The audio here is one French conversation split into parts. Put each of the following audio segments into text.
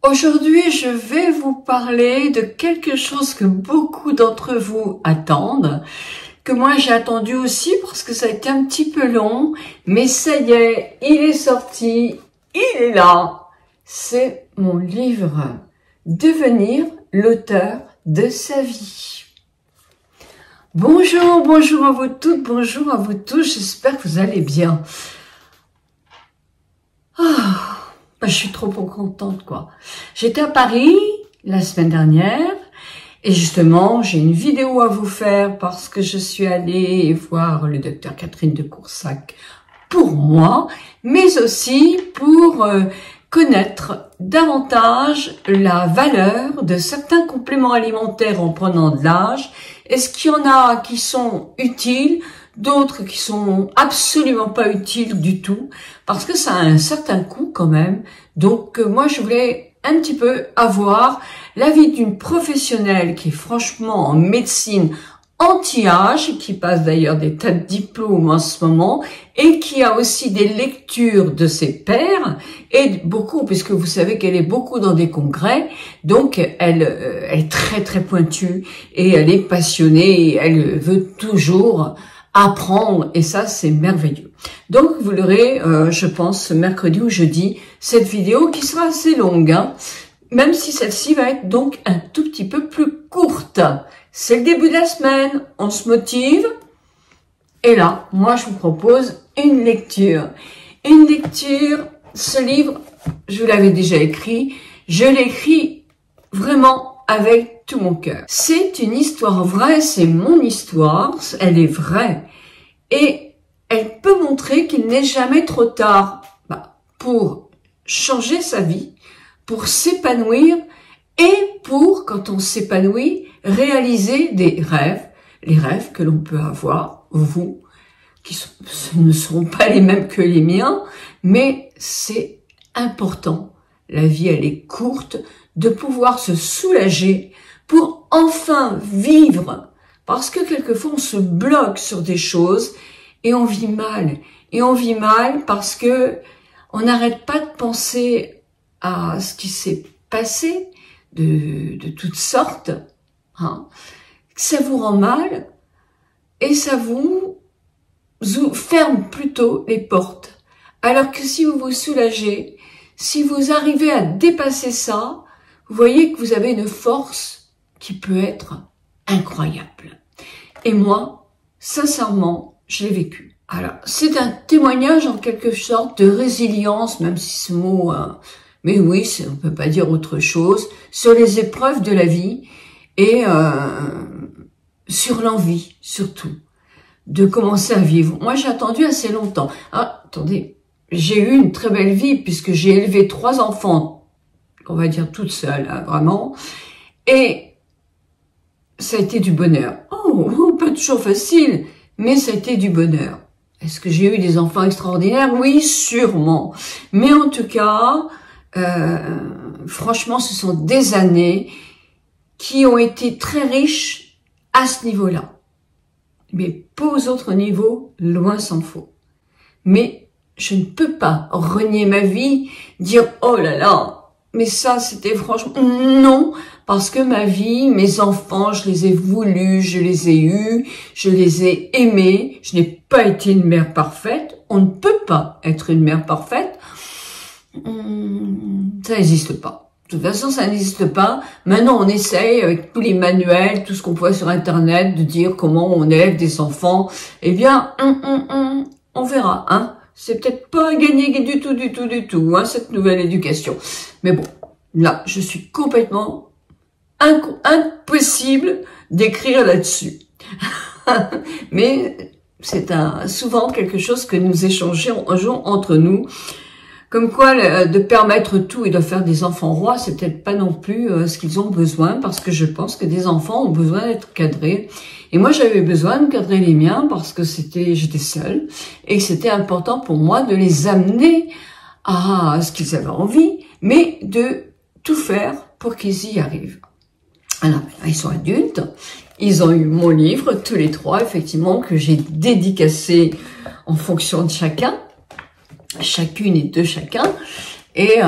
Aujourd'hui, je vais vous parler de quelque chose que beaucoup d'entre vous attendent, que moi j'ai attendu aussi parce que ça a été un petit peu long, mais ça y est, il est sorti, il est là. C'est mon livre « Devenir l'auteur de sa vie ». Bonjour, bonjour à vous toutes, bonjour à vous tous, j'espère que vous allez bien. Je suis trop contente, quoi. J'étais à Paris la semaine dernière et justement, j'ai une vidéo à vous faire parce que je suis allée voir le docteur Catherine de Coursac pour moi, mais aussi pour connaître davantage la valeur de certains compléments alimentaires en prenant de l'âge. Est-ce qu'il y en a qui sont utiles, d'autres qui sont absolument pas utiles du tout, parce que ça a un certain coût quand même. Donc moi je voulais un petit peu avoir l'avis d'une professionnelle qui est franchement en médecine anti-âge, qui passe d'ailleurs des tas de diplômes en ce moment, et qui a aussi des lectures de ses pairs, et beaucoup, puisque vous savez qu'elle est beaucoup dans des congrès, donc elle est très pointue, et elle est passionnée, et elle veut toujours apprendre, et ça c'est merveilleux. Donc vous l'aurez, je pense, mercredi ou jeudi, cette vidéo qui sera assez longue, hein, même si celle-ci va être donc un tout petit peu plus courte. C'est le début de la semaine, on se motive, et là, moi je vous propose une lecture. Une lecture, ce livre, je vous l'avais déjà écrit, je l'écris vraiment avec tout mon cœur. C'est une histoire vraie, c'est mon histoire, elle est vraie. Et elle peut montrer qu'il n'est jamais trop tard pour changer sa vie, pour s'épanouir et pour, quand on s'épanouit, réaliser des rêves, les rêves que l'on peut avoir, vous, qui ne seront pas les mêmes que les miens, mais c'est important. La vie, elle est courte, de pouvoir se soulager pour enfin vivre. Parce que quelquefois, on se bloque sur des choses et on vit mal. Et on vit mal parce que on n'arrête pas de penser à ce qui s'est passé de toutes sortes. Hein. Ça vous rend mal et ça vous ferme plutôt les portes. Alors que si vous vous soulagez, si vous arrivez à dépasser ça, vous voyez que vous avez une force qui peut être incroyable. Et moi, sincèrement, je l'ai vécu. Alors, c'est un témoignage en quelque sorte de résilience, même si ce mot, mais oui, on ne peut pas dire autre chose, sur les épreuves de la vie et sur l'envie, surtout, de commencer à vivre. Moi, j'ai attendu assez longtemps. Ah, attendez, j'ai eu une très belle vie puisque j'ai élevé 3 enfants, on va dire toute seule, hein, vraiment, et ça a été du bonheur. Oh, pas toujours facile, mais ça a été du bonheur. Est-ce que j'ai eu des enfants extraordinaires? Oui, sûrement. Mais en tout cas, franchement, ce sont des années qui ont été très riches à ce niveau-là. Mais pas aux autres niveaux, loin s'en faut. Mais je ne peux pas renier ma vie, dire « Oh là là !» Mais ça, c'était franchement... Non, parce que ma vie, mes enfants, je les ai voulus, je les ai eus, je les ai aimés. Je n'ai pas été une mère parfaite. On ne peut pas être une mère parfaite. Ça n'existe pas. De toute façon, ça n'existe pas. Maintenant, on essaye, avec tous les manuels, tout ce qu'on voit sur Internet, de dire comment on élève des enfants. Eh bien, on verra, hein. C'est peut-être pas gagné du tout, hein, cette nouvelle éducation. Mais bon, là, je suis complètement impossible d'écrire là-dessus. Mais c'est souvent quelque chose que nous échangeons entre nous. Comme quoi, de permettre tout et de faire des enfants rois, c'est peut-être pas non plus ce qu'ils ont besoin, parce que je pense que des enfants ont besoin d'être cadrés. Et moi, j'avais besoin de cadrer les miens parce que j'étais seule et que c'était important pour moi de les amener à ce qu'ils avaient envie, mais de tout faire pour qu'ils y arrivent. Alors, ils sont adultes, ils ont eu mon livre, tous les 3, effectivement, que j'ai dédicacé en fonction de chacun. Chacune et de chacun, et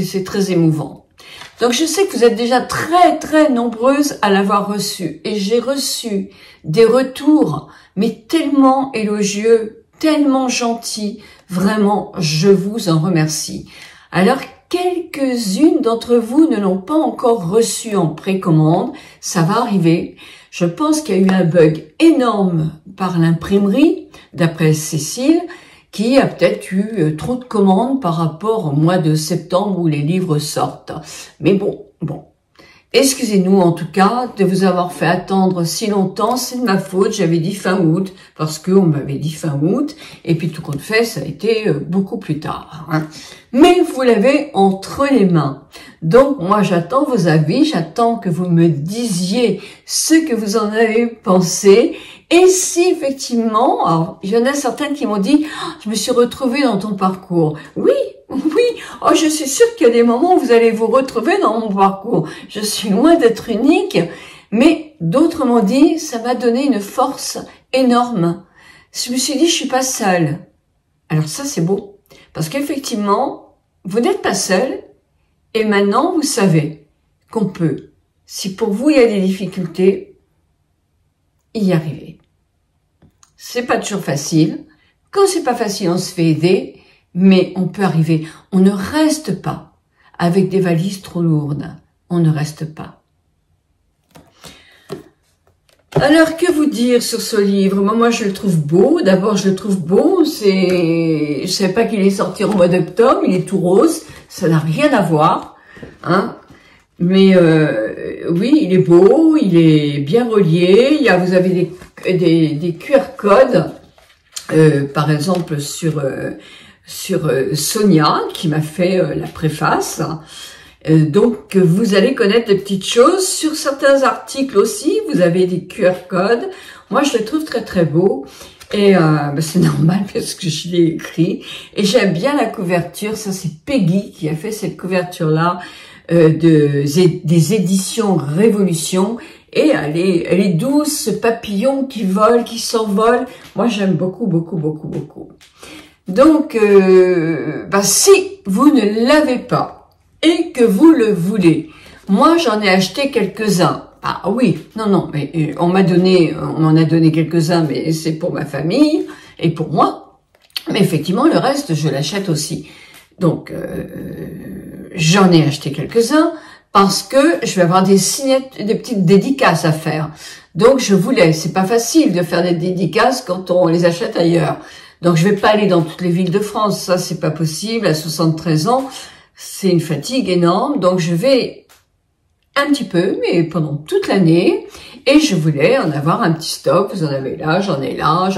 c'est très émouvant. Donc je sais que vous êtes déjà très nombreuses à l'avoir reçu. Et j'ai reçu des retours, mais tellement élogieux, tellement gentils. Vraiment, je vous en remercie. Alors, quelques-unes d'entre vous ne l'ont pas encore reçu en précommande. Ça va arriver. Je pense qu'il y a eu un bug énorme par l'imprimerie, d'après Cécile, qui a peut-être eu trop de commandes par rapport au mois de septembre où les livres sortent. Mais bon. Excusez-nous en tout cas de vous avoir fait attendre si longtemps, c'est de ma faute, j'avais dit fin août, parce qu'on m'avait dit fin août, et puis tout compte fait, ça a été beaucoup plus tard. Hein. Mais vous l'avez entre les mains. Donc moi j'attends vos avis, j'attends que vous me disiez ce que vous en avez pensé, et si effectivement, alors il y en a certaines qui m'ont dit « Je me suis retrouvée dans ton parcours ». Oui, oh, je suis sûre qu'il y a des moments où vous allez vous retrouver dans mon parcours. Je suis loin d'être unique, mais d'autres m'ont dit, ça m'a donné une force énorme. Je me suis dit, je suis pas seule. Alors ça, c'est beau. Parce qu'effectivement, vous n'êtes pas seule, et maintenant, vous savez qu'on peut, si pour vous il y a des difficultés, y arriver. C'est pas toujours facile. Quand c'est pas facile, on se fait aider. Mais on peut arriver. On ne reste pas avec des valises trop lourdes. On ne reste pas. Alors, que vous dire sur ce livre? Moi, je le trouve beau. D'abord, je le trouve beau. Je savais pas qu'il est sorti au mois d'octobre. Il est tout rose. Ça n'a rien à voir. Hein. Mais oui, il est beau. Il est bien relié. Vous avez des QR codes. Par exemple, sur Sonia, qui m'a fait la préface. Donc, vous allez connaître des petites choses. Sur certains articles aussi, vous avez des QR codes. Moi, je le trouve très beau. Et c'est normal parce que je l'ai écrit. Et j'aime bien la couverture. Ça, c'est Peggy qui a fait cette couverture-là des éditions Révolution. Et elle est douce, ce papillon qui vole, qui s'envole. Moi, j'aime beaucoup. Donc, si vous ne l'avez pas et que vous le voulez, moi j'en ai acheté quelques-uns. Ah oui, non, mais on m'en a donné quelques-uns, mais c'est pour ma famille et pour moi. Mais effectivement, le reste, je l'achète aussi. Donc, j'en ai acheté quelques-uns parce que je vais avoir des petites dédicaces à faire. Donc, je voulais. C'est pas facile de faire des dédicaces quand on les achète ailleurs. Donc, je vais pas aller dans toutes les villes de France. Ça, c'est pas possible. À 73 ans, c'est une fatigue énorme. Donc, je vais un petit peu, mais pendant toute l'année. Et je voulais en avoir un petit stock. Vous en avez là, j'en ai là.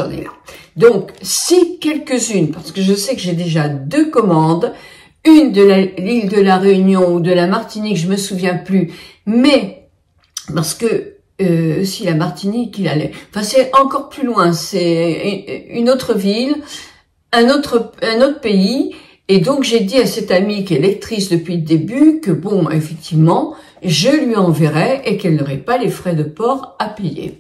Donc, si quelques-unes, parce que je sais que j'ai déjà 2 commandes, une de l'île de la Réunion ou de la Martinique, je me souviens plus, mais parce que si la Martinique, il allait. Enfin, c'est encore plus loin. C'est une autre ville, un autre pays. Et donc, j'ai dit à cette amie qui est lectrice depuis le début que bon, effectivement, je lui enverrai et qu'elle n'aurait pas les frais de port à payer.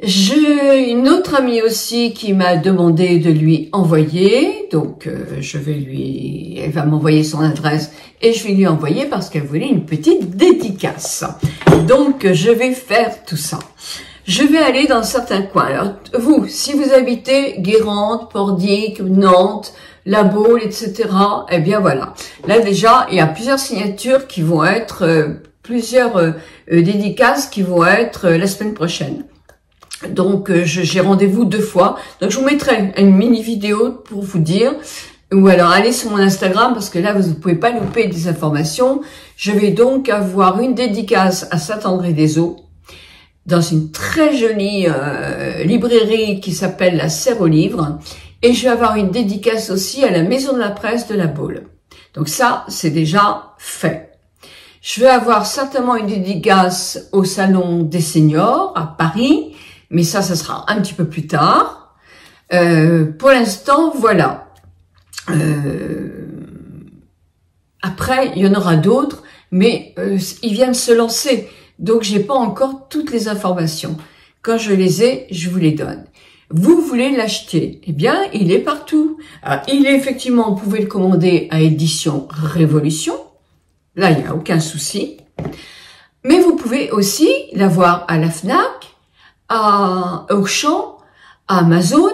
J'ai une autre amie aussi qui m'a demandé de lui envoyer, donc elle va m'envoyer son adresse et je vais lui envoyer parce qu'elle voulait une petite dédicace. Donc je vais faire tout ça. Je vais aller dans certains coins. Alors vous, si vous habitez Guérande, Pordic, Nantes, La Baule, etc., eh bien voilà. Là déjà, il y a plusieurs signatures qui vont être, plusieurs dédicaces qui vont être la semaine prochaine. Donc, j'ai rendez-vous 2 fois. Donc, je vous mettrai une mini vidéo pour vous dire. Ou alors, allez sur mon Instagram parce que là, vous ne pouvez pas louper des informations. Je vais donc avoir une dédicace à Saint-André-des-Eaux dans une très jolie librairie qui s'appelle La Serre aux Livres. Et je vais avoir une dédicace aussi à la Maison de la Presse de La Baule. Donc ça, c'est déjà fait. Je vais avoir certainement une dédicace au Salon des Seniors à Paris. Mais ça sera un petit peu plus tard. Pour l'instant, voilà. Après, il y en aura d'autres, mais ils viennent se lancer. Donc, j'ai pas encore toutes les informations. Quand je les ai, je vous les donne. Vous voulez l'acheter? Eh bien, il est partout. Alors, il est effectivement, vous pouvez le commander à Édition Révolution. Là, il n'y a aucun souci. Mais vous pouvez aussi l'avoir à la Fnac, à Auchan, à Amazon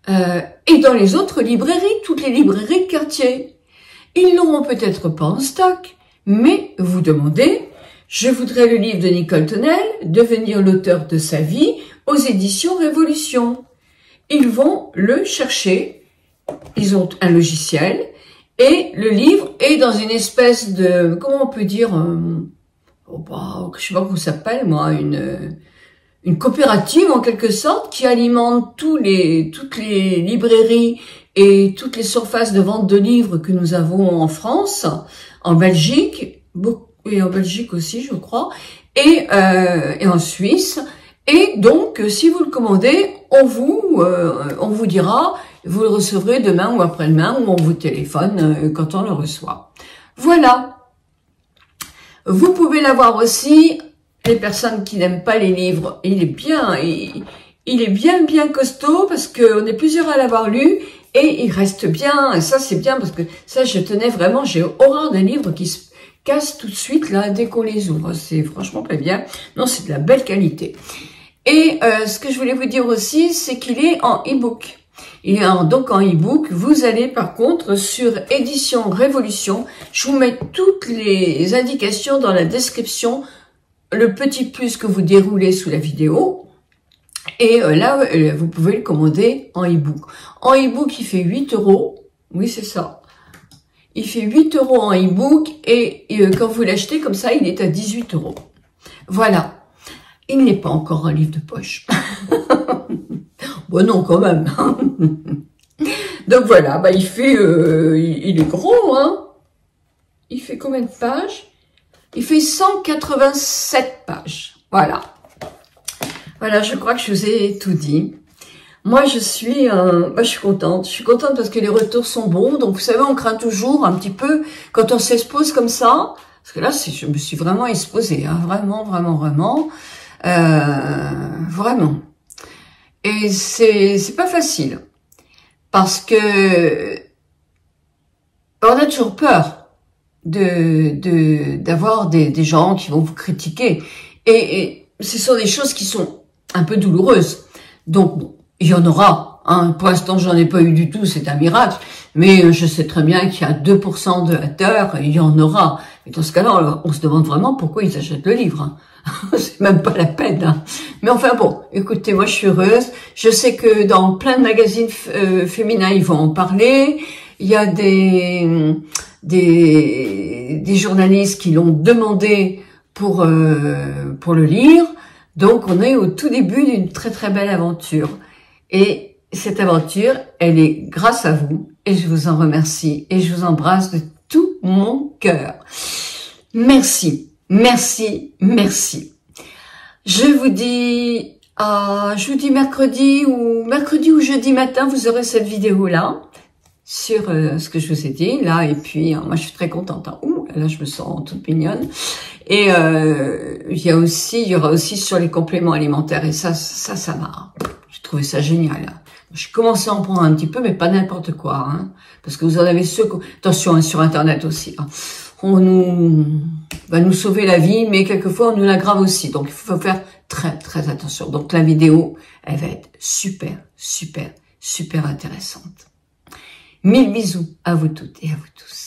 et dans les autres librairies, toutes les librairies de quartier. Ils n'auront peut-être pas en stock, mais vous demandez « Je voudrais le livre de Nicole Tonnel, devenir l'auteur de sa vie aux éditions Révolution ». Ils vont le chercher, ils ont un logiciel et le livre est dans une espèce de, comment on peut dire, je sais pas comment ça s'appelle moi, une coopérative en quelque sorte qui alimente toutes les librairies et toutes les surfaces de vente de livres que nous avons en France, en Belgique, et en Belgique aussi je crois, et en Suisse. Et donc, si vous le commandez, on vous dira, vous le recevrez demain ou après-demain, ou on vous téléphone quand on le reçoit. Voilà. Vous pouvez l'avoir aussi, les personnes qui n'aiment pas les livres, il est bien costaud parce qu'on est plusieurs à l'avoir lu et il reste bien, et ça c'est bien parce que ça je tenais vraiment, j'ai horreur des livres qui se cassent tout de suite là dès qu'on les ouvre, c'est franchement pas bien, non c'est de la belle qualité. Et ce que je voulais vous dire aussi, c'est qu'il est en e-book. Il est donc en e-book. Vous allez par contre sur Édition Révolution. Je vous mets toutes les indications dans la description. Le petit plus que vous déroulez sous la vidéo. Et là, vous pouvez le commander en e-book. En e-book, il fait 8 €. Oui, c'est ça. Il fait 8 € en e-book. Et quand vous l'achetez comme ça, il est à 18 €. Voilà. Il n'est pas encore un livre de poche. Bon non, quand même. Donc voilà, bah il fait, il est gros, hein. Il fait combien de pages? Il fait 187 pages. Voilà. Voilà, je crois que je vous ai tout dit. Moi, je suis contente. Je suis contente parce que les retours sont bons. Donc, vous savez, on craint toujours un petit peu quand on s'expose comme ça. Parce que là, je me suis vraiment exposée, hein. Vraiment. Vraiment. Et c'est pas facile. Parce que on a toujours peur d'avoir des gens qui vont vous critiquer. Et ce sont des choses qui sont un peu douloureuses. Donc, bon, il y en aura. Hein. Pour l'instant, j'en ai pas eu du tout, c'est un miracle. Mais je sais très bien qu'il y a 2% de haters, il y en aura. Et dans ce cas-là, on se demande vraiment pourquoi ils achètent le livre. Hein. C'est même pas la peine. Hein. Mais enfin bon, écoutez, moi je suis heureuse. Je sais que dans plein de magazines féminins, ils vont en parler. Il y a des journalistes qui l'ont demandé pour le lire. Donc on est au tout début d'une très belle aventure. Et cette aventure, elle est grâce à vous. Et je vous en remercie. Et je vous embrasse de tout mon cœur. Merci. Merci. Je vous dis mercredi ou jeudi matin, vous aurez cette vidéo-là sur ce que je vous ai dit là. Et puis, moi, je suis très contente. Hein. Ouh, là, je me sens toute mignonne. Et il y aura aussi sur les compléments alimentaires. Et ça m'a, j'ai trouvé ça génial. Hein. Je commençais à en prendre un petit peu, mais pas n'importe quoi. Hein, parce que vous en avez attention hein, sur Internet aussi. Hein. On va nous sauver la vie, mais quelquefois on nous l'aggrave aussi. Donc il faut faire très attention. Donc la vidéo, elle va être super intéressante. 1000 bisous à vous toutes et à vous tous.